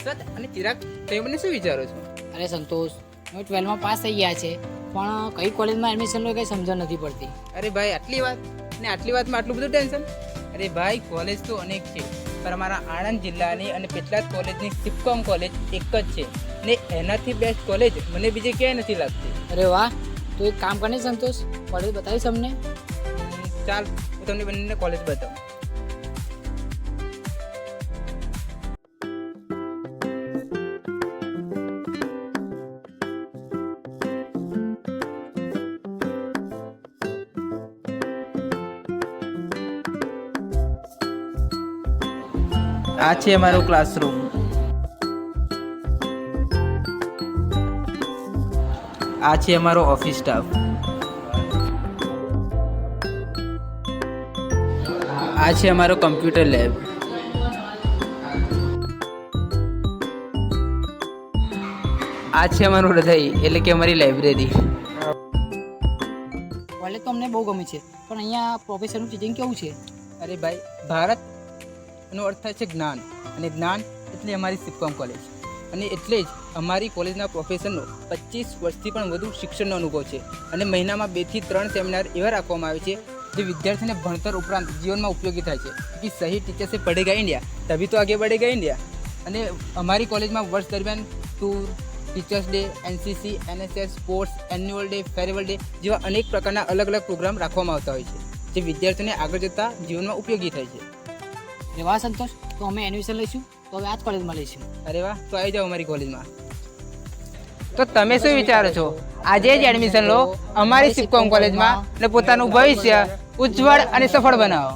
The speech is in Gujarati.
હર્ષદ અને ચિરાગ, તમે મને શું વિચારો છો? અરે સંતોષ, હવે 12માં પાસ થઈ ગયા છે, પણ કઈ કોલેજમાં એડમિશન લો કંઈ સમજણ નથી પડતી. અરે ભાઈ, આટલી વાત ને આટલી વાતમાં આટલું બધું ટેન્શન? અરે ભાઈ, કોલેજ તો અનેક છે, પણ અમારા આણંદ જિલ્લાની અને પેટલાદ કોલેજની સિપકોમ કોલેજ એક જ છે ને એનાથી બેસ્ટ કોલેજ મને બીજે ક્યાંય નથી લાગતી. અરે વાહ, તો એક કામ કરીને સંતોષ, કોલેજ બતાવીશ અમને. ચાલ, હું તમને બંનેને કોલેજ બતાવું. આ છે અમારો ક્લાસરૂમ. આ છે અમારો ઓફિસ સ્ટાફ. આ છે અમારો કમ્પ્યુટર લેબ. આ છે અમારું હૃદય એટલે કે અમારી લાઇબ્રેરી. કોલેજ તો અમને બહુ ગમી છે, પણ અહીંયા પ્રોફેસરનું ટીચિંગ કેવું છે? અરે ભાઈ, ભારત એનો અર્થ થાય છે જ્ઞાન, અને જ્ઞાન એટલે અમારી સિપકોમ કોલેજ. અને એટલે જ અમારી કોલેજના પ્રોફેસરનો 25 વર્ષથી પણ વધુ શિક્ષણનો અનુભવ છે, અને મહિનામાં 2 થી 3 સેમિનાર એવા રાખવામાં આવે છે જે વિદ્યાર્થીને ભણતર ઉપરાંત જીવનમાં ઉપયોગી થાય છે. કે સહી ટીચર સે પડેગા ઇન્ડિયા તभी તો આગે बढ़ेगा ઇન્ડિયા. અને અમારી કોલેજમાં વર્ષ દરમિયાન tour, teachers day, NCC, NSS, sports, annual day, farewell day જેવા અનેક પ્રકારના અલગ અલગ પ્રોગ્રામ રાખવામાં આવતા હોય છે, જે વિદ્યાર્થીઓને આગળ જતાં જીવનમાં ઉપયોગી થાય છે. અરે વાહ સંતોષ, તો અમે એડમિશન લઈશું તો હવે આ જ કોલેજમાં લઈશું. અરે વાહ, તો આવી જાઓ અમારી કોલેજમાં. તો તમે શું વિચારો છો? આજે જ એડમિશન લો અમારી સિપકોમ કોલેજમાં અને પોતાનું ભવિષ્ય ઉજ્જવળ અને સફળ બનાવો.